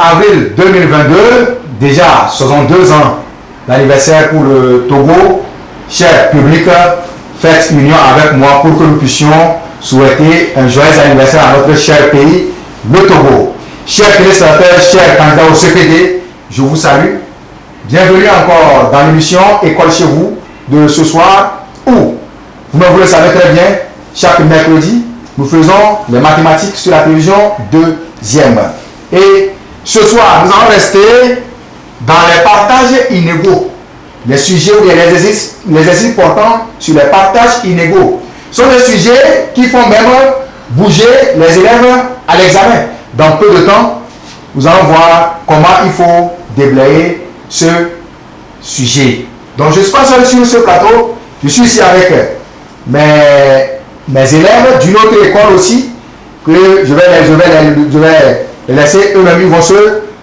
Avril 2022, déjà 62 ans d'anniversaire pour le Togo. Cher public, faites union avec moi pour que nous puissions souhaiter un joyeux anniversaire à notre cher pays, le Togo. Chers téléspectateurs, chers candidats au CPD, je vous salue. Bienvenue encore dans l'émission École chez vous de ce soir où, vous le savez très bien, chaque mercredi, nous faisons les mathématiques sur la télévision deuxième. Et ce soir, nous allons rester dans les partages inégaux. Les sujets ou les exercices portant sur les partages inégaux. Ce sont des sujets qui font même bouger les élèves à l'examen. Dans peu de temps, nous allons voir comment il faut déblayer ce sujet. Donc je ne suis pas seul sur ce plateau, je suis ici avec mes élèves d'une autre école aussi, que je vais les laisser eux-mêmes, ils vont se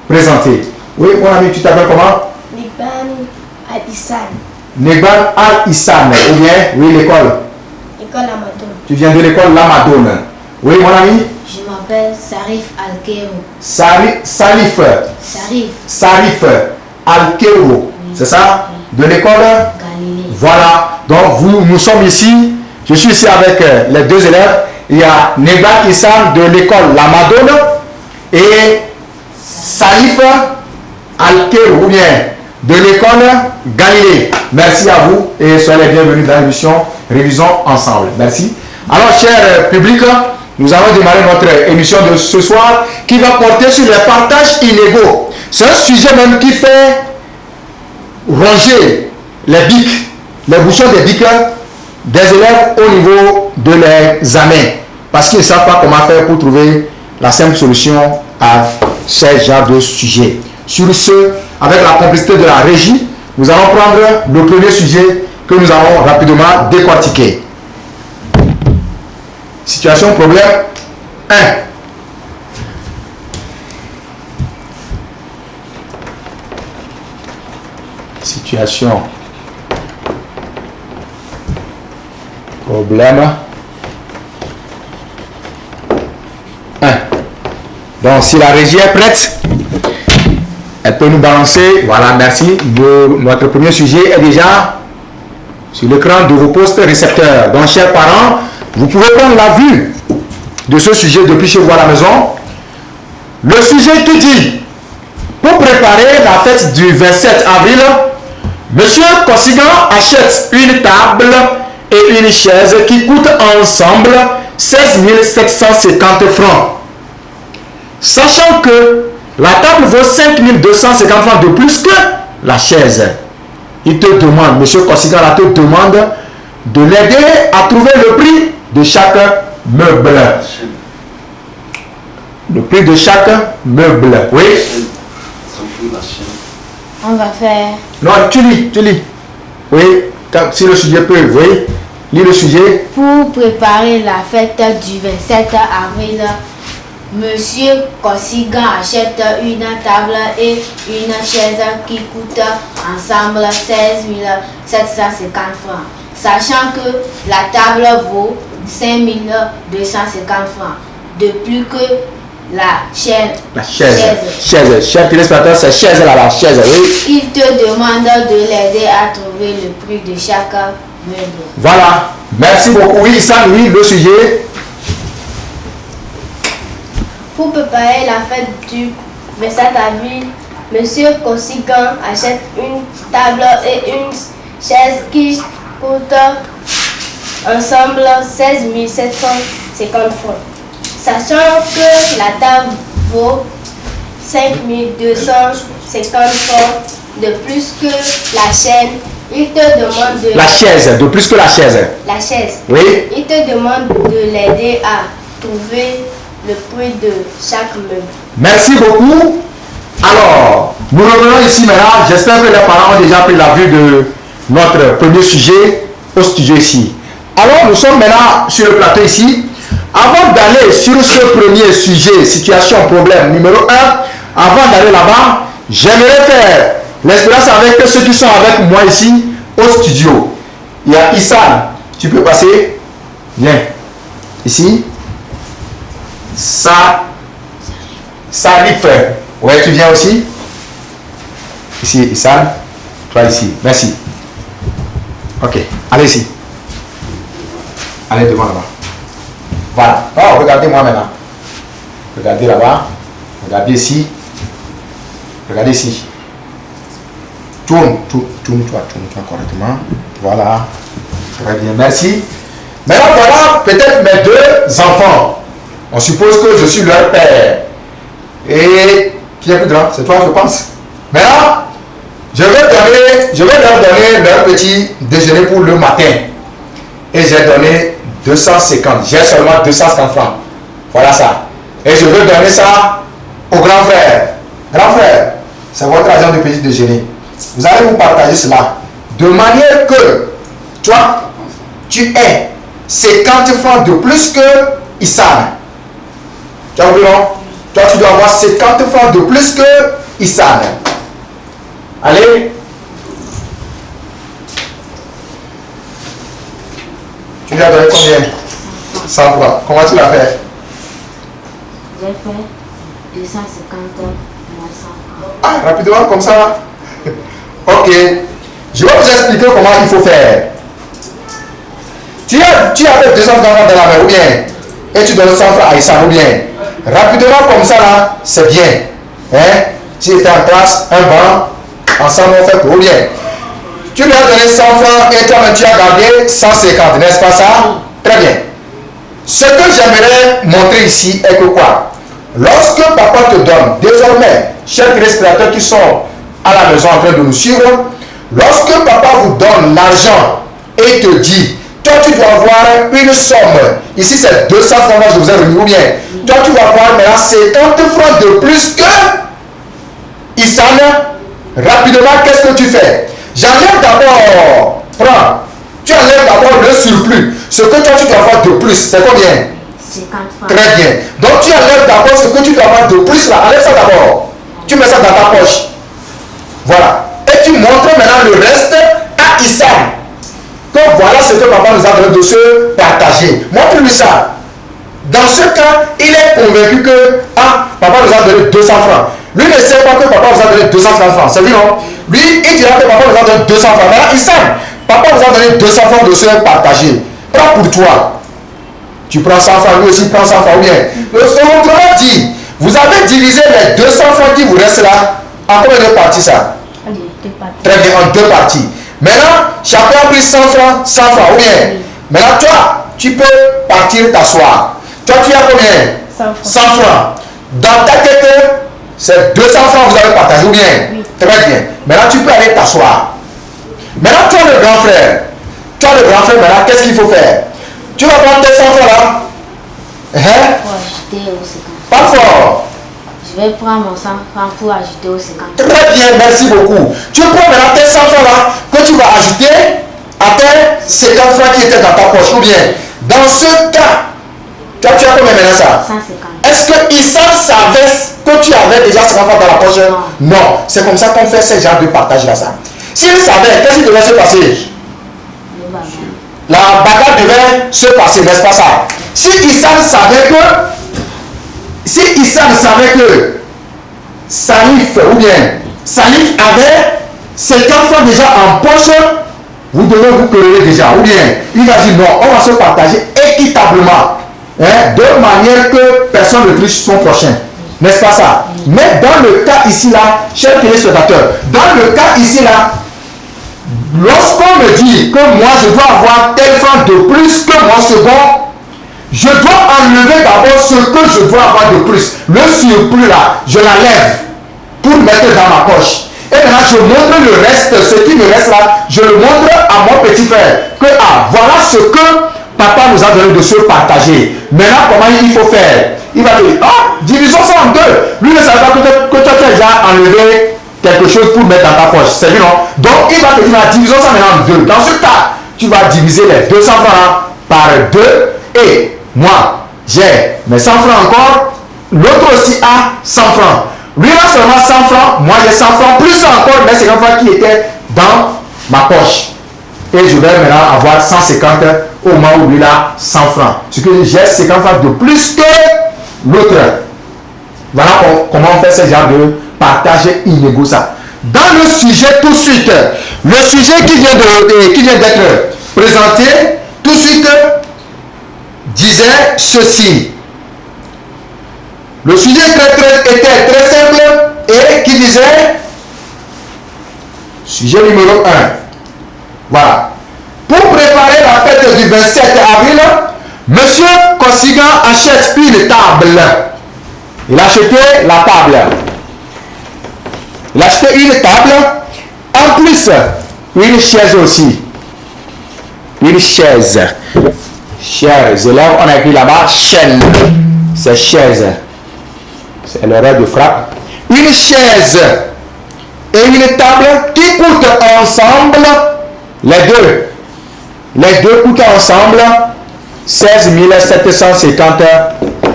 présenter. Oui, mon ami, tu t'appelles comment? Negban Al-Issan. Negban Al-Issan, ou bien, oui, l'école? École Lamadone. Tu viens de l'école Lamadone. Oui, mon ami? Je m'appelle Sarif Al-Kero. Sarif Al-Kero, oui. C'est ça? De l'école Galilée. Voilà, donc nous sommes ici, je suis ici avec les deux élèves. Il y a Negban Issan de l'école Lamadone et Sarif Al-Kero, ou bien de l'école Galilée. Merci à vous et soyez les bienvenus dans l'émission Révisons ensemble. Merci. Alors, cher public, nous allons démarrer notre émission de ce soir qui va porter sur les partages inégaux. C'est un sujet même qui fait ronger les bics, les bouchons des bics des élèves au niveau de l'examen. Parce qu'ils ne savent pas comment faire pour trouver la simple solution à ce genre de sujet. Sur ce, avec la complicité de la régie, nous allons prendre le premier sujet que nous allons rapidement décortiquer. Situation problème 1. Situation problème 1. Donc, si la régie est prête, elle peut nous balancer. Voilà, merci. Notre premier sujet est déjà sur l'écran de vos postes récepteurs. Donc, chers parents, vous pouvez prendre la vue de ce sujet depuis chez vous à la maison. Le sujet qui dit, pour préparer la fête du 27 avril, Monsieur Kossigan achète une table et une chaise qui coûtent ensemble 16 750 francs. Sachant que la table vaut 5 250 francs de plus que la chaise. Il te demande, Monsieur Kossigan te demande de l'aider à trouver le prix de chaque meuble. Le prix de chaque meuble. Oui. On va faire... Non, tu lis. Oui, si le sujet peut, oui. Lis le sujet. Pour préparer la fête du 27 avril, Monsieur Kossigan achète une table et une chaise qui coûtent ensemble 16 750 francs. Sachant que la table vaut 5 250 francs. De plus que la chaise. Cher téléspectateur, c'est chaise là, la chaise, oui. Il te demande de l'aider à trouver le prix de chaque meuble. Voilà. Merci beaucoup. Oui, ça, oui, le sujet. Pour préparer la fête du 27 avril, Monsieur Kossigan achète une table et une chaise qui coûtent ensemble 16 750 francs. Sachant que la table vaut 5 250 francs de plus que la chaîne, il te demande de... La chaise, de plus que la chaise. La chaise. Oui. Il te demande de l'aider à trouver le prix de chaque meuble. Merci beaucoup. Alors, nous revenons ici maintenant. J'espère que les parents ont déjà pris la vue de notre premier sujet au studio ici. Alors, nous sommes maintenant sur le plateau ici. Avant d'aller sur ce premier sujet, situation, problème numéro 1, avant d'aller là-bas, j'aimerais faire l'expérience avec ceux qui sont avec moi ici au studio. Il y a Issan, tu peux passer? Viens. Ici. Salif. Ouais, tu viens aussi? Ici, Issan. Toi ici. Merci. Ok, allez ici. Allez devant là-bas. Voilà. Oh, regardez-moi maintenant. Regardez là-bas. Regardez ici. Regardez ici. Tourne-toi correctement. Voilà. Très bien, merci. Maintenant, voilà peut-être mes deux enfants. On suppose que je suis leur père. Et qui est plus grand? C'est toi, je pense. Maintenant, je vais leur donner leur petit déjeuner pour le matin. Et j'ai donné 250. J'ai seulement 250 francs. Voilà ça. Et je veux donner ça au grand frère. Grand frère, c'est votre argent de petit déjeuner. Vous allez vous partager cela. De manière que toi, tu aies 50 francs de plus que Issan. Tu as oublié, non? Toi, tu dois avoir 50 francs de plus que Issan. Allez. Tu lui as donné combien? 100 francs. Comment tu l'as fait? J'ai fait 250 moins 100 francs. Ah, rapidement, comme ça. Ok. Je vais vous expliquer comment il faut faire. Tu avais 200 francs dans la main, ou bien, et tu donnes 100 francs à Issan, ou bien. Rapidement, comme ça, là, c'est bien. Hein? Si tu es en classe, un banc, ensemble, on fait pour bien. Tu lui as donné 100 francs et toi-même, tu as gardé 150, n'est-ce pas ça? Très bien. Ce que j'aimerais montrer ici est que quoi? Lorsque papa te donne, désormais, chers téléspectateurs qui sont à la maison en train de nous suivre, lorsque papa vous donne l'argent et te dit, toi tu dois avoir une somme, ici c'est 200 francs, je vous ai remis, ou bien, toi tu vas avoir maintenant 50 francs de plus que Issan, rapidement, qu'est-ce que tu fais? J'enlève d'abord, prends, tu enlèves d'abord le surplus, ce que toi tu dois avoir de plus, c'est combien? 50 francs. Très bien. Donc tu enlèves d'abord ce que tu dois avoir de plus là. Enlève ça d'abord. Tu mets ça dans ta poche. Voilà. Et tu montres maintenant le reste à Issan. Donc voilà ce que papa nous a donné de se partager. Montre-lui ça. Dans ce cas, il est convaincu que papa nous a donné 200 francs. Lui ne sait pas que papa nous a donné 250 francs. C'est lui, non? Lui, il dira que papa nous a donné 200 francs. Maintenant, Issan, papa nous a donné 200 francs de se partager. Prends pour toi. Tu prends 100 francs, lui aussi prend 100 francs, ou bien. Autrement dit, vous avez divisé les 200 francs qui vous restent là, en combien de parties ça? Allez, 2 parties. Très bien, en 2 parties. Maintenant, chacun a pris 100 francs, 100 francs, ou bien. Maintenant, toi, tu peux partir t'asseoir. Toi, tu as combien? 100 francs. Dans ta tête, c'est 200 francs que vous avez partagé, ou bien? Oui. Très bien. Maintenant, tu peux aller t'asseoir. Maintenant, toi, le grand frère. Toi, le grand frère, maintenant, qu'est-ce qu'il faut faire? Tu vas prendre tes 100 francs là. Hein? Pour ajouter au 50. Pas fort. Je vais prendre mon 100 francs pour ajouter au 50. Très bien, merci beaucoup. Tu prends maintenant tes 100 francs là que tu vas ajouter à tes 50 francs qui étaient dans ta poche. Ou bien, dans ce cas, toi tu as combien maintenant ça? 150. Est-ce que Issan savait que tu avais déjà 50 francs dans la poche? Non. Non. C'est comme ça qu'on fait ce genre de partage là ça. S'il savait, qu'est-ce qui devait se passer? Le bagarre. La bagarre devait se passer, n'est-ce pas ça? Si Issan savait que Salif, ou bien Salif avait 50 francs déjà en poche, vous devez vous quereller déjà. Ou bien, il va dire non, on va se partager équitablement. Hein, de manière que personne ne triche son prochain. N'est-ce pas ça? Mais dans le cas ici là, chers téléspectateurs, dans le cas ici là, lorsqu'on me dit que moi je dois avoir tel franc de plus que mon second, je dois enlever d'abord ce que je dois avoir de plus. Le surplus là, je l'enlève pour mettre dans ma poche. Et maintenant je montre le reste, ce qui me reste là, je le montre à mon petit frère. Que voilà ce que papa nous a donné de se partager. Maintenant, comment il faut faire? Il va te dire, oh, divisons ça en deux. Lui ne savait pas que toi tu as déjà enlevé quelque chose pour mettre dans ta poche. C'est lui, non? Donc, il va te dire, divisons ça maintenant en deux. Dans ce cas, tu vas diviser les 200 francs par deux. Et moi, j'ai mes 100 francs encore. L'autre aussi a 100 francs. Lui a seulement 100 francs. Moi, j'ai 100 francs. Plus encore mes 50 francs qui étaient dans ma poche. Et je vais maintenant avoir 150 au moment où lui a 100 francs. Ce que j'ai 50 francs de plus que l'autre. Voilà comment on fait ce genre de partage inégaux ça. Dans le sujet tout de suite, le sujet qui vient d'être présenté tout de suite disait ceci. Le sujet était très simple et qui disait sujet numéro 1. Voilà. Pour préparer la fête du 27 avril, Monsieur Kosigan achète une table. Il a acheté la table. Il a acheté une table. En plus, une chaise aussi. Une chaise. Chers élèves, on a écrit là-bas chaîne. C'est chaise. C'est l'erreur de frappe. Une chaise et une table qui coûtent ensemble, les deux coûtent ensemble 16 750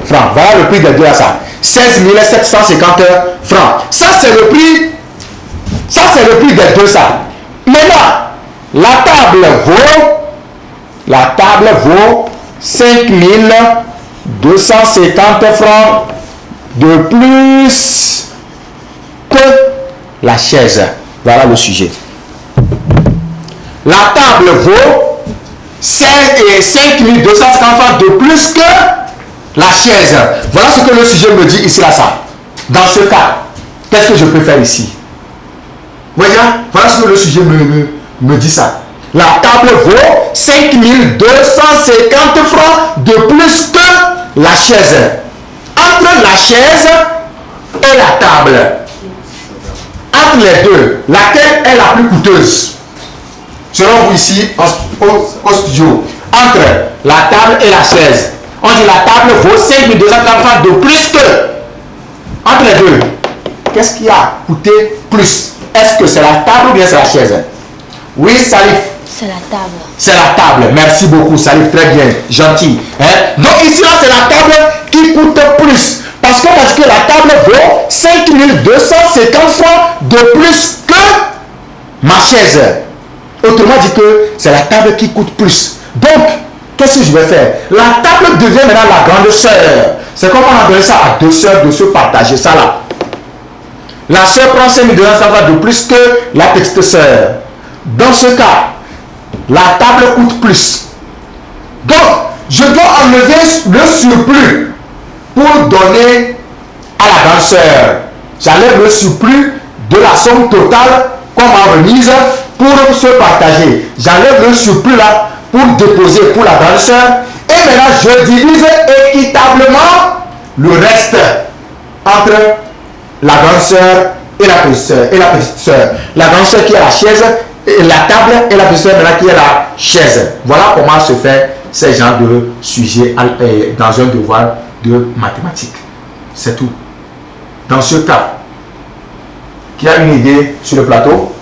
francs. Voilà le prix des deux à ça. 16 750 francs. Ça, c'est le prix. Ça, c'est le prix des deux ça. Maintenant, la table vaut 5 250 francs de plus que la chaise. Voilà le sujet. La table vaut 5 250 francs de plus que la chaise. Voilà ce que le sujet me dit ici, là, ça. Dans ce cas, qu'est-ce que je peux faire ici? Voyez, voilà ce que le sujet me dit ça. La table vaut 5 250 francs de plus que la chaise. Entre la chaise et la table, entre les deux, laquelle est la plus coûteuse? Selon vous ici au studio, entre la table et la chaise, on dit la table vaut 5 250 francs de plus que. Entre les deux, qu'est-ce qui a coûté plus? Est-ce que c'est la table ou bien c'est la chaise? Oui, Salif. C'est la table. C'est la table. Merci beaucoup, Salif. Très bien. Gentil. Hein? Donc ici, là, c'est la table qui coûte plus. Parce qu'on a dit que la table vaut 5 250 francs de plus que ma chaise. Autrement dit que c'est la table qui coûte plus. Donc, qu'est-ce que je vais faire? La table devient maintenant la grande sœur. C'est comme on a donné ça à deux sœurs de se partager ça là. La sœur prend 5 250 francs de plus que la petite sœur. Dans ce cas, la table coûte plus. Donc, je dois enlever le surplus pour donner à la grande sœur. J'enlève le surplus de la somme totale qu'on m'a remise pour se partager. J'enlève le surplus là pour déposer pour la grande sœur. Et maintenant, je divise équitablement le reste entre la grande sœur et la petite sœur. La grande sœur qui est la chaise, et la table et la petite sœur maintenant qui est la chaise. Voilà comment se fait ces genres de sujets dans un devoir de mathématiques. C'est tout. Dans ce cas, qui a une idée sur le plateau?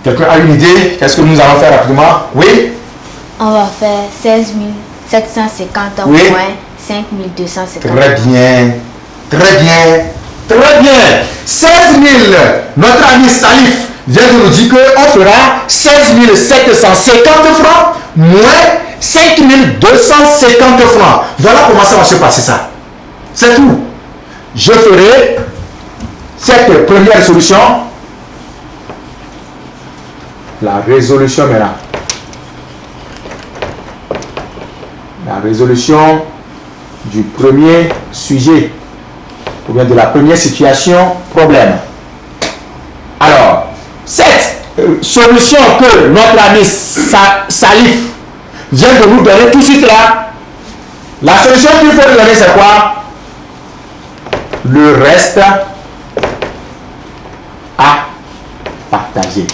Quelqu'un a une idée? Qu'est-ce que nous allons faire rapidement? Oui? On va faire 16 750 oui. moins 5 250. Très bien. Très bien. Très bien. 16 000. Notre ami Salif vient de nous dire qu'on fera 16 750 francs moins 5 250 francs. Voilà comment ça va se passer ça. C'est tout. Je ferai cette première solution. La résolution maintenant. La résolution du premier sujet ou bien de la première situation problème. Alors, cette solution que notre ami Salif vient de nous donner tout de suite là, la solution qu'il faut lui donner c'est quoi? Le reste à partager.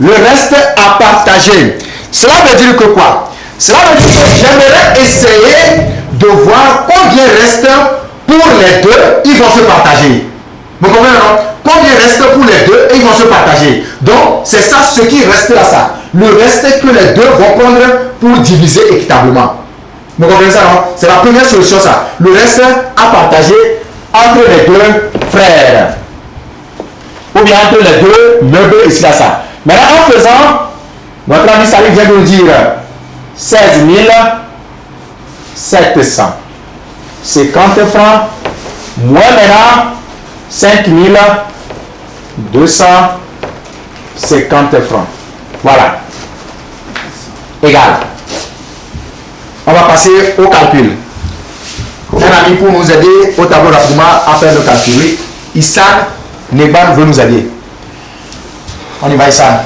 le reste à partager. Cela veut dire que quoi? Cela veut dire que j'aimerais essayer de voir combien reste pour les deux, ils vont se partager. Vous comprenez, non? Combien reste pour les deux et ils vont se partager. Donc, c'est ça ce qui reste là, ça. Le reste que les deux vont prendre pour diviser équitablement. Vous comprenez ça, non? C'est la première solution, ça. Le reste à partager entre les deux frères. Ou bien entre les deux meubles ici, là, ça. Maintenant, en faisant, notre ami Salif vient de nous dire 16 700. 50 francs. Moins maintenant, 5 250 francs. Voilà. Égal. On va passer au calcul. Un ami pour nous aider au tableau rapidement à faire le calcul. Oui. Issa Neban veut nous aider. On y va, Issa.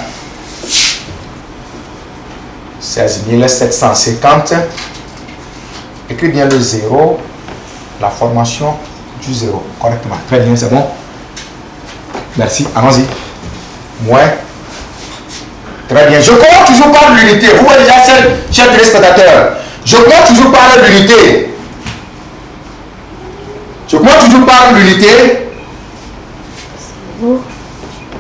16 750. Écris bien le 0. La formation du 0. Correctement. Très bien, c'est bon. Merci. Allons-y. Moins. Très bien. Je commence toujours par l'unité. Vous voyez déjà, chers téléspectateurs. Je commence toujours par l'unité. Je commence toujours par l'unité.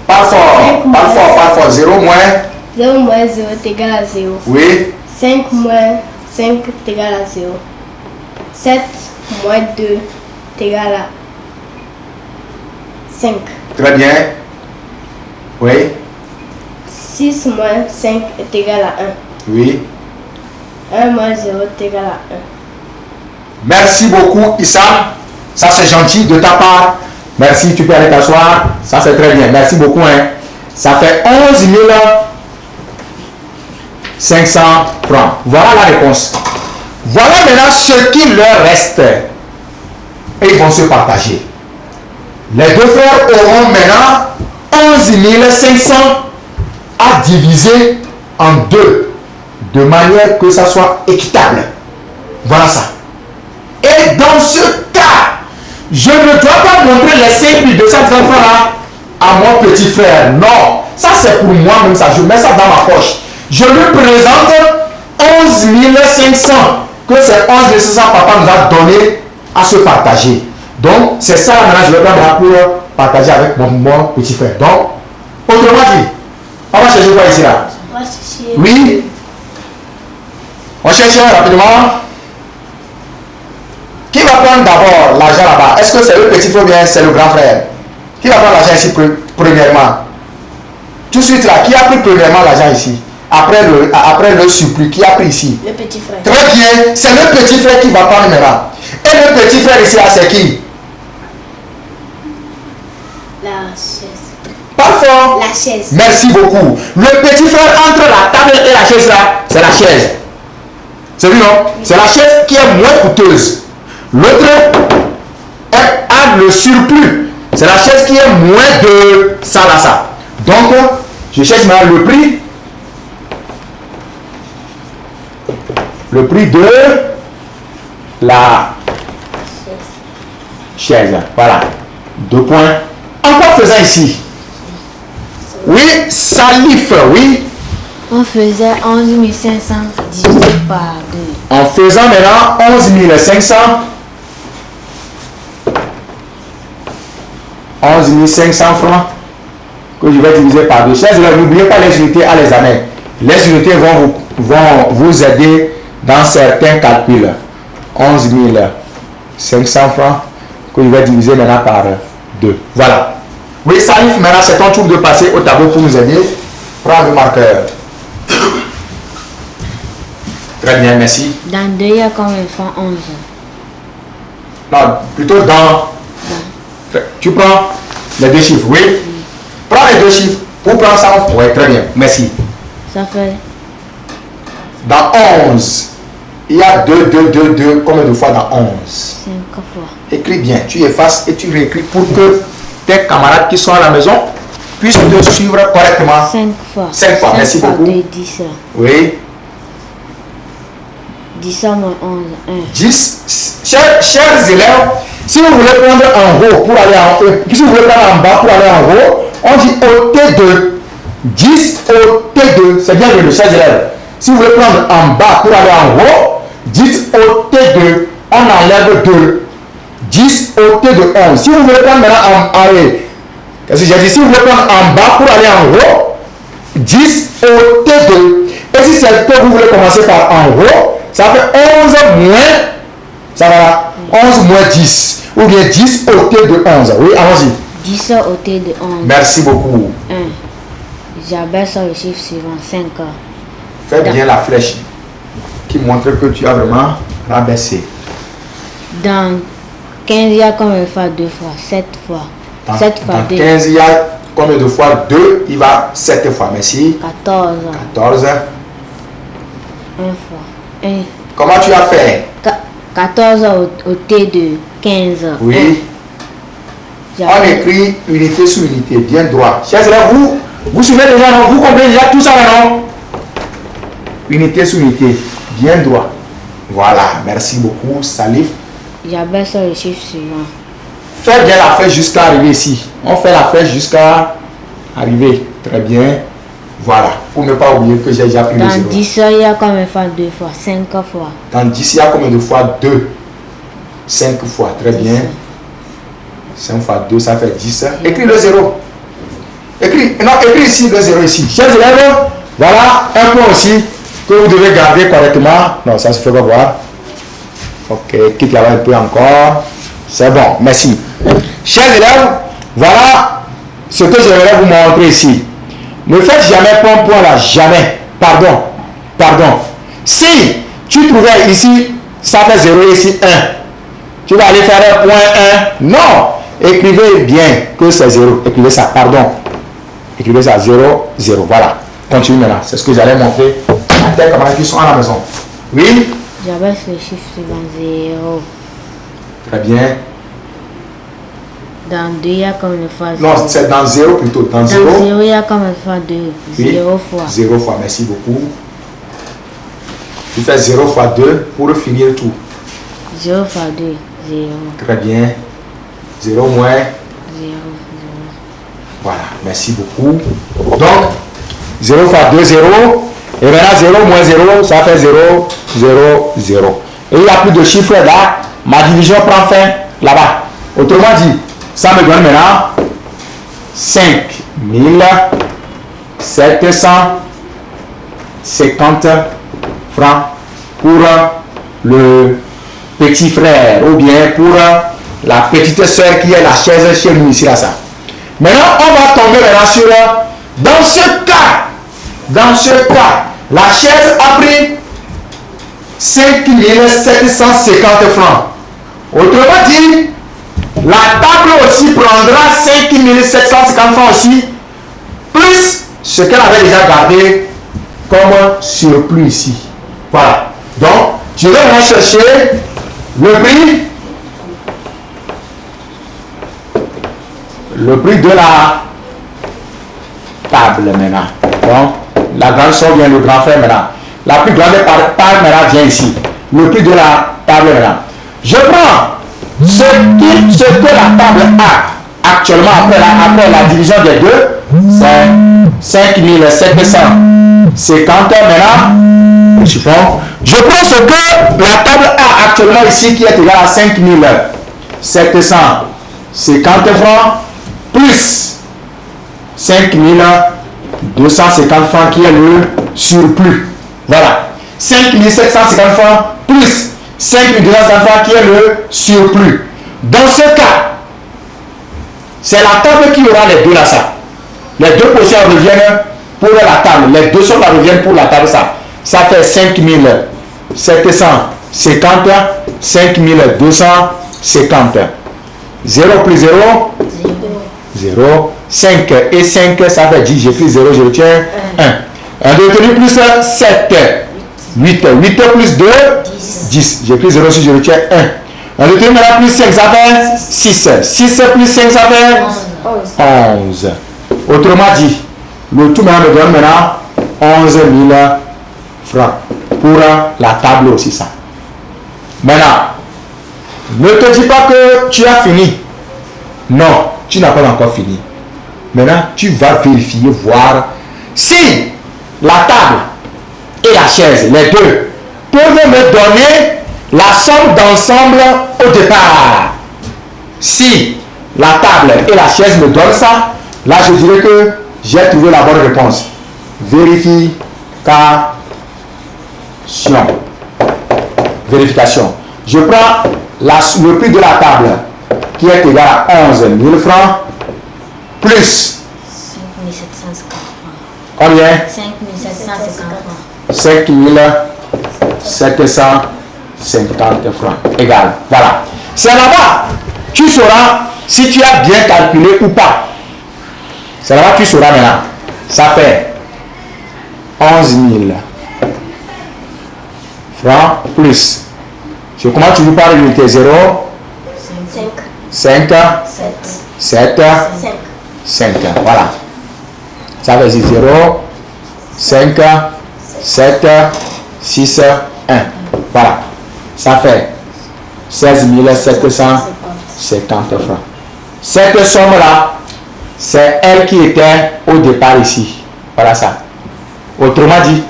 Pas fort. Pas fort, pas fort. 0 moins. 0 moins 0 est égal à 0. Oui. 5 moins 5 est égal à 0. 7 moins 2 est égal à 5. Très bien. Oui. 6 moins 5 est égal à 1. Oui. 1 moins 0 est égal à 1. Merci beaucoup, Issa. Ça, c'est gentil de ta part. Merci, tu peux aller t'asseoir. Ça, c'est très bien. Merci beaucoup. Hein. Ça fait 11 500 francs. Voilà la réponse. Voilà maintenant ce qu'il leur reste. Et ils vont se partager. Les deux frères auront maintenant 11 500 à diviser en deux. De manière que ça soit équitable. Voilà ça. Et dans ce cas, je ne dois pas montrer les 5200 francs là à mon petit frère. Non. Ça c'est pour moi même ça. Je mets ça dans ma poche. Je lui présente 11 500 que ces 11 500 papa nous a donné à se partager. Donc c'est ça maintenant je vais prendre pour partager avec mon petit frère. Donc, autrement dit, on va chercher quoi ici là? On va chercher. Oui. On cherche rapidement. Qui va prendre d'abord l'argent là-bas? Est-ce que c'est le petit frère ou bien c'est le grand frère? Qui va prendre l'argent ici premièrement? Tout de suite là, qui a pris premièrement l'argent ici? Après le surplus, qui a pris ici? Le petit frère. Très bien, c'est le petit frère qui va prendre maintenant. Et le petit frère ici là, c'est qui? La chaise. Parfait. La chaise. Merci beaucoup. Le petit frère entre la table et la chaise là, c'est la chaise. C'est lui non? C'est la chaise qui est moins coûteuse. L'autre a le surplus. C'est la chaise qui est moins de ça là ça. Donc, je cherche maintenant le prix. Le prix de la chaise. Voilà. 2 points. Encore faisant ici. Oui, Salif, oui. On faisait 11 500 divisé par 2. En faisant maintenant 11 500. 11 500 francs que je vais diviser par 2. Chers élèves, n'oubliez pas les unités à les années. Les unités vont vous aider dans certains calculs. 11 500 francs que je vais diviser maintenant par 2. Voilà. Oui, Salif, maintenant c'est ton tour de passer au tableau pour nous aider. Prends le marqueur. Très bien, merci. Dans 2, il y a combien de fois 11? Non, plutôt dans... Tu prends les deux chiffres, oui? Prends les deux chiffres. Pour prendre ça, oui, très bien, merci. Ça fait... Dans 11, il y a 2. Combien de fois dans 11? 5 fois. Écris bien, tu effaces et tu réécris pour que tes camarades qui sont à la maison puissent te suivre correctement. 5 fois. 5 fois, merci beaucoup. 2, 10. Oui. 10 moins 11, 1. 10. Chers élèves, si vous voulez prendre en haut pour aller en haut, si vous voulez prendre en bas pour aller en haut, on dit ôter 2. 10 au T2, c'est bien le chers élèves. Si vous voulez prendre en bas pour aller en haut, 10 au T2, on enlève 2. 10 au T de 11. Si vous voulez prendre maintenant en allez, qu'est-ce que j'ai dit? Si vous voulez prendre en bas pour aller en haut, 10 au T2. Et si c'est que vous voulez commencer par en haut, ça fait 11 moins, ça va, 11 moins 10. Ou bien 10 au T de 11. Oui, allons-y. 10 au T de 11. Merci beaucoup. 1. J'abaisse le chiffre suivant 5. Fais bien la flèche qui montre que tu as vraiment rabaissé. Dans 15, il y a combien de fois 2 fois 7 fois. 7 fois Dans 2. 15, il y a combien de fois 2? Il va 7 fois. Merci. 14. 14. 1 fois. 1. Comment tu as fait? 14 au T de 15. Oui. On écrit unité sous unité, bien droit. Chers élèves, vous suivez déjà, non? Vous comprenez déjà tout ça, non? Unité sous unité, bien droit. Voilà, merci beaucoup, Salif. J'abaisse le chiffre suivant. Faites bien la flèche jusqu'à arriver ici. On fait la flèche jusqu'à arriver. Très bien. Voilà. Pour ne pas oublier que j'ai déjà pris le Dans 0. 10, il y a combien de fois 2 fois 5 fois. Dans 10, il y a combien de fois 2? 5 fois. Très bien. 5 fois 2, ça fait 10. Écris le 0. Écris ici le 0 ici. Chers élèves, voilà un point aussi que vous devez garder correctement. Non, ça ne se fait pas voir. Ok, quitte là-bas un peu encore. C'est bon, merci. Chers élèves, voilà ce que j'aimerais vous montrer ici. Ne faites jamais point là, jamais. Pardon. Si tu trouvais ici, ça fait 0 ici 1. Tu vas aller faire un point 1. Non, écrivez bien que c'est 0. Écrivez ça, pardon. Écrivez ça, 0, 0. Voilà. Continue maintenant. C'est ce que j'allais montrer à tes camarades qui sont à la maison. Oui? J'abaisse le chiffre suivant 0. Très bien. Dans 2, il y a combien de fois 0? Non, c'est dans 0 plutôt. Dans 0. Dans 0, il y a combien de fois 2? Oui. 0 fois. 0 fois, merci beaucoup. Tu fais 0 fois 2 pour finir tout. 0 fois 2, 0. Très bien. 0 moins. 0, 0. Voilà, merci beaucoup. Donc, 0 fois 2, 0. Et maintenant, 0 moins 0, ça fait 0, 0, 0. Et il n'y a plus de chiffres là. Ma division prend fin là-bas. Autrement dit, ça me donne maintenant 5750 francs pour le petit frère ou bien pour la petite soeur qui est la chaise chez nous ici là ça. Maintenant, on va tomber maintenant sur dans ce cas, la chaise a pris 5750 francs. Autrement dit, la table aussi prendra 5750 francs aussi, plus ce qu'elle avait déjà gardé comme surplus ici. Voilà. Donc, je vais aller chercher le prix de la table maintenant. Donc, la grande soeur vient, le grand frère maintenant. La plus grande part maintenant vient ici. Le prix de la table maintenant. Je prends ce que la table a actuellement après la division des deux, c'est 5750 maintenant. Je prends ce que la table a actuellement ici qui est égal à 5750 francs plus 5250 francs qui est le surplus. Voilà. 5750 francs plus 5250 francs qui est le surplus. Dans ce cas, c'est la table qui aura les deux là ça. Les deux portions reviennent pour la table. Les deux sommes reviennent pour la table ça. Ça fait 5750, 5250. 0 plus 0, 0. 5 et 5, ça fait 10. J'ai pris 0, je retiens 1. 1 de retenu plus 7, 8. 8 plus 2, 10. J'ai pris 0 si je retiens 1. 1 de retenu maintenant plus 5, ça fait 6. 6 plus 5, ça fait 11. Autrement dit, le tout maintenant me donne maintenant 11 000 francs pour la table aussi ça. Maintenant, ne te dis pas que tu as fini. Non, tu n'as pas encore fini. Maintenant, tu vas vérifier, voir Si la table et la chaise, les deux, peuvent me donner la somme d'ensemble au départ. Si la table et la chaise me donnent ça, là je dirais que j'ai trouvé la bonne réponse. Vérification. Vérification. Je prends le prix de la table qui est égal à 11 000 francs plus 5 750 francs. combien? 5 750 francs. 5 750 francs. Égal. Voilà. C'est là-bas. Tu sauras si tu as bien calculé ou pas. C'est là-bas que tu sauras maintenant. Ça fait 11 000 francs plus. Comment tu veux parler de l'unité 0? 5, 7, 5. Voilà. Ça veut dire 0, 5, 7, 6, 1. Voilà. Ça fait 16 750 francs. Cette somme-là, c'est elle qui était au départ ici. Voilà ça. Autrement dit,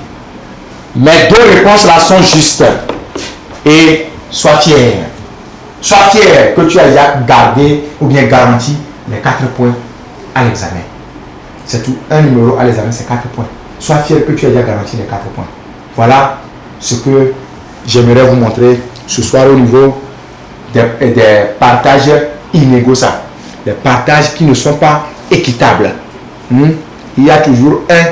mes deux réponses-là sont justes. Et sois fier. Sois fier que tu as déjà gardé ou bien garanti les 4 points à l'examen. C'est tout. Un numéro à l'examen, c'est 4 points. Sois fier que tu as déjà garanti les 4 points. Voilà ce que j'aimerais vous montrer ce soir au niveau des partages inégaux. Ça. Les partages qui ne sont pas équitables. Il y a toujours un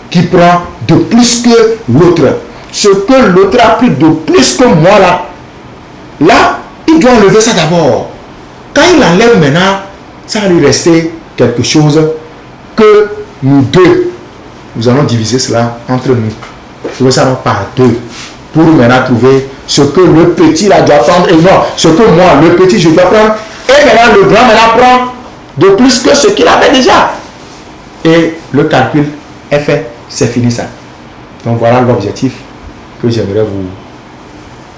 qui prend de plus que l'autre. Ce que l'autre a pris de plus que moi là, il doit enlever ça d'abord. Quand il enlève maintenant, ça va lui rester quelque chose que nous deux, nous allons diviser cela entre nous. Je veux ça par 2 pour maintenant trouver ce que le petit là doit prendre et non, ce que moi, le petit, je dois prendre. Et maintenant, le grand maintenant prend de plus que ce qu'il avait déjà. Et le calcul est fait. C'est fini ça. Donc voilà l'objectif que j'aimerais vous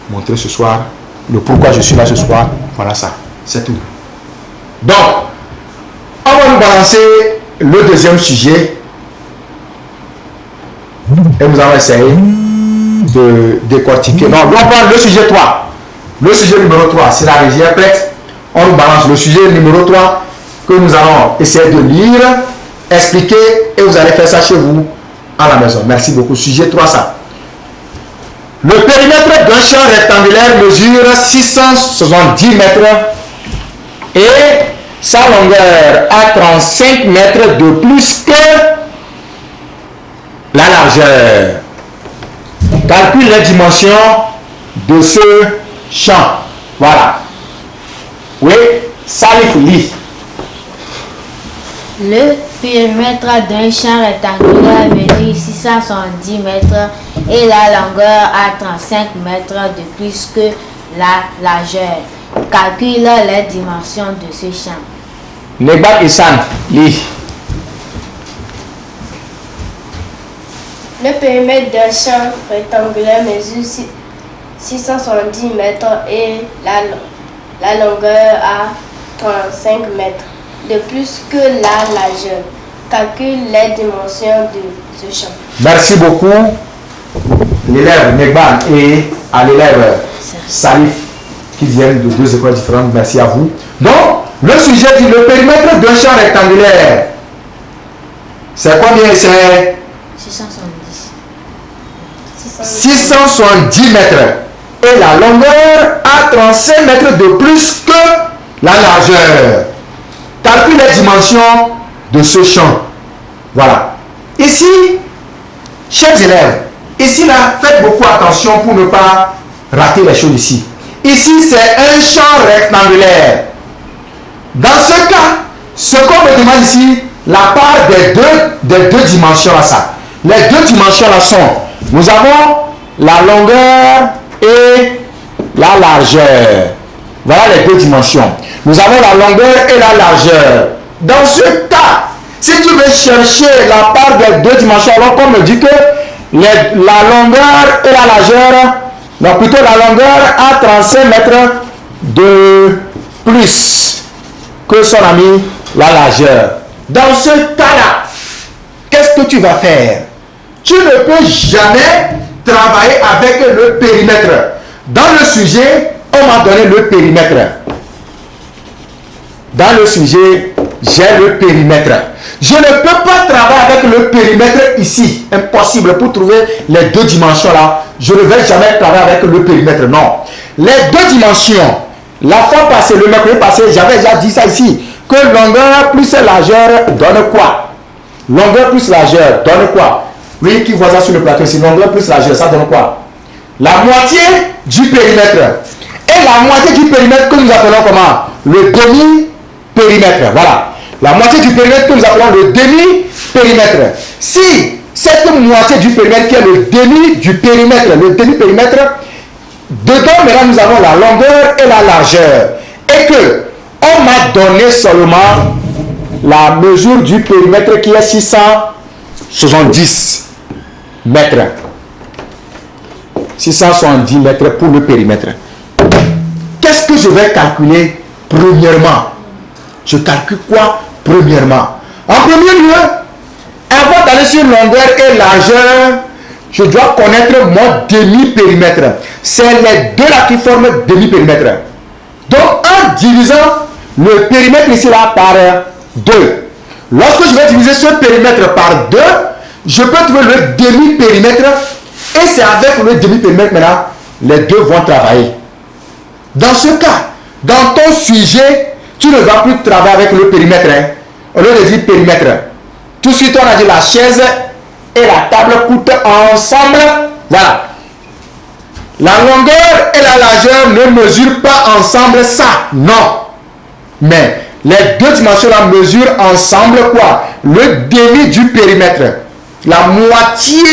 montrer ce soir. Le pourquoi je suis là ce soir. Voilà ça. C'est tout. Donc, on va nous balancer le deuxième sujet. Et nous allons essayer de décortiquer. Non, on va prendre le sujet 3. Le sujet numéro 3, c'est la régie est prête. On nous balance le sujet numéro 3 que nous allons essayer de lire, expliquer et vous allez faire ça chez vous à la maison. Merci beaucoup. Sujet 3, ça. Le périmètre d'un champ rectangulaire mesure 670 mètres et sa longueur a 35 mètres de plus que la largeur. Calcule les dimensions de ce champ. Voilà. Oui, Salif lit. Le périmètre d'un champ rectangulaire mesure 670 mètres et la longueur a 35 mètres de plus que la largeur. Calcule les dimensions de ce champ. Negbat Issan, lit. Le périmètre d'un champ rectangulaire mesure 670 mètres et la longueur a 35 mètres de plus que la largeur. Calcule les dimensions de ce champ. Merci beaucoup, l'élève Negban et à l'élève Salif qui viennent de 2 écoles différentes. Merci à vous. Donc, le sujet dit le périmètre d'un champ rectangulaire. C'est combien? C'est 670 mètres. Et la longueur a 35 mètres de plus que la largeur. Calcule les dimensions de ce champ. Voilà. Ici, chers élèves, ici là, faites beaucoup attention pour ne pas rater les choses ici. Ici, c'est un champ rectangulaire. Dans ce cas, ce qu'on me demande ici, la part des deux dimensions là, ça. Les deux dimensions là sont, nous avons la longueur et la largeur. Voilà les deux dimensions. Nous avons la longueur et la largeur. Dans ce cas, si tu veux chercher la part des deux dimensions, alors qu'on me dit que la longueur et la largeur, non, plutôt la longueur a 35 mètres de plus que son ami la largeur. Dans ce cas-là, qu'est-ce que tu vas faire? Tu ne peux jamais travailler avec le périmètre. Dans le sujet, on m'a donné le périmètre. Dans le sujet, j'ai le périmètre. Je ne peux pas travailler avec le périmètre ici. Impossible pour trouver les deux dimensions là. Je ne vais jamais travailler avec le périmètre. Non. Les deux dimensions. La fois passée, le mercredi passé, j'avais déjà dit ça ici. Que longueur plus largeur donne quoi? Longueur plus largeur donne quoi? Oui, qui voit ça sur le plateau ici. Longueur plus largeur, ça donne quoi? La moitié du périmètre. Et la moitié du périmètre que nous appelons comment? Le demi-périmètre. Voilà. La moitié du périmètre que nous appelons le demi-périmètre. Si cette moitié du périmètre qui est le demi du périmètre, le demi-périmètre, dedans maintenant nous avons la longueur et la largeur. Et que on m'a donné seulement la mesure du périmètre qui est 670 mètres. 670 mètres pour le périmètre. Qu'est-ce que je vais calculer premièrement? Je calcule quoi premièrement? En premier lieu, avant d'aller sur longueur et largeur, je dois connaître mon demi-périmètre. C'est les deux là qui forment demi-périmètre. Donc, en divisant le périmètre ici là par 2, lorsque je vais diviser ce périmètre par 2, je peux trouver le demi-périmètre. Et c'est avec le demi-périmètre maintenant, les deux vont travailler. Dans ce cas, dans ton sujet, tu ne vas plus travailler avec le périmètre. Hein. Au lieu de dire périmètre, tout de suite on a dit la chaise et la table coûtent ensemble. Voilà. La longueur et la largeur ne mesurent pas ensemble ça. Non. Mais les deux dimensions là mesurent ensemble quoi? Le demi du périmètre. La moitié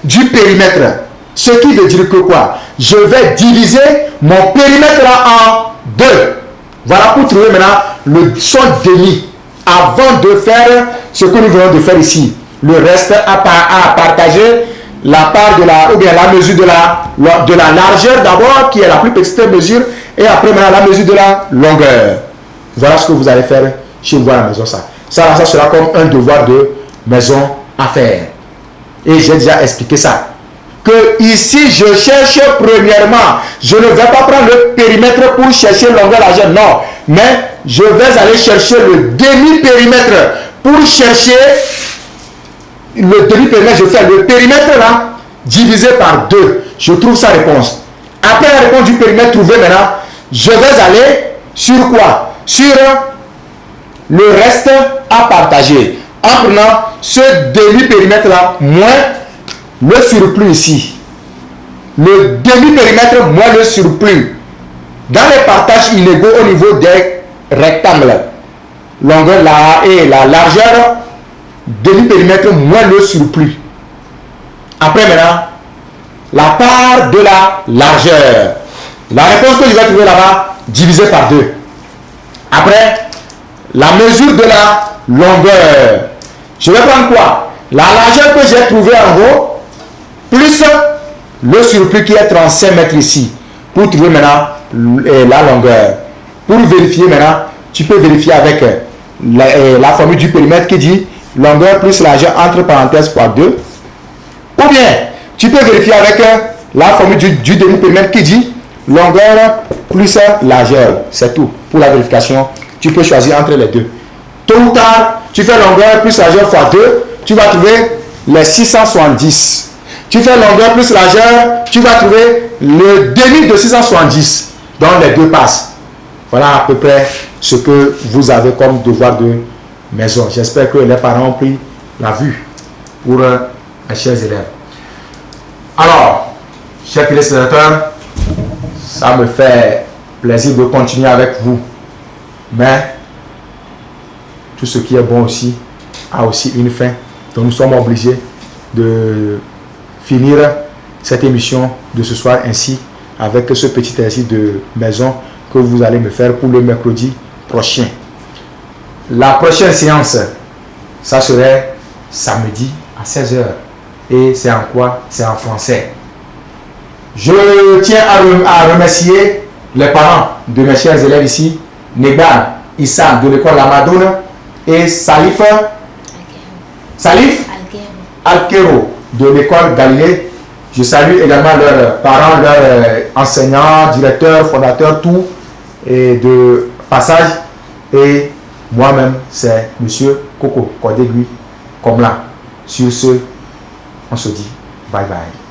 du périmètre. Ce qui veut dire que quoi? Je vais diviser mon périmètre là en 2. Voilà pour trouver maintenant son demi. Avant de faire ce que nous venons de faire ici. Le reste à partager la part de la, ou bien la mesure de la largeur d'abord, qui est la plus petite mesure, et après maintenant la mesure de la longueur. Voilà ce que vous allez faire chez vous à la maison. Ça sera comme un devoir de maison à faire. Et j'ai déjà expliqué ça. Que ici, je cherche premièrement, je ne vais pas prendre le périmètre pour chercher longueur, largeur, non. Mais je vais aller chercher le demi-périmètre. Pour chercher le demi-périmètre, je fais le périmètre là, divisé par 2. Je trouve sa réponse. Après la réponse du périmètre trouvée maintenant, je vais aller sur quoi? Sur le reste à partager. En prenant ce demi-périmètre là, moins le surplus ici. Le demi-périmètre moins le surplus. Dans les partages inégaux au niveau des rectangles, longueur et la largeur, demi-périmètre moins le surplus. Après maintenant, la part de la largeur. La réponse que je vais trouver là-bas, divisé par 2. Après, la mesure de la longueur. Je vais prendre quoi? La largeur que j'ai trouvée en haut, plus le surplus qui est 35 mètres ici, pour trouver maintenant la longueur. Pour vérifier maintenant, tu peux vérifier avec la formule du périmètre qui dit longueur plus largeur entre parenthèses fois 2. Ou bien, tu peux vérifier avec la formule du demi-périmètre qui dit longueur plus largeur. C'est tout. Pour la vérification, tu peux choisir entre les deux. Tôt ou tard, tu fais longueur plus largeur fois 2, tu vas trouver les 670. Tu fais longueur plus largeur, tu vas trouver le demi de 670. Donc les deux passent. Voilà à peu près ce que vous avez comme devoir de maison. J'espère que les parents ont pris la vue pour mes chers élèves. Alors, chers téléspectateurs, ça me fait plaisir de continuer avec vous. Mais tout ce qui est bon aussi a aussi une fin. Donc nous sommes obligés de finir cette émission de ce soir ainsi avec ce petit exercice de maison que vous allez me faire pour le mercredi prochain. La prochaine séance, ça serait samedi à 16 h. Et c'est en quoi? C'est en français. Je tiens à remercier les parents de mes chers élèves ici, Negan, Issam de l'école Lamadoune et Salif Alquero de l'école Galilée. Je salue également leurs parents, leurs enseignants, directeurs, fondateurs, tout, et de passage. Et moi-même, c'est Monsieur Coco Cordegui Comla. Sur ce, on se dit bye bye.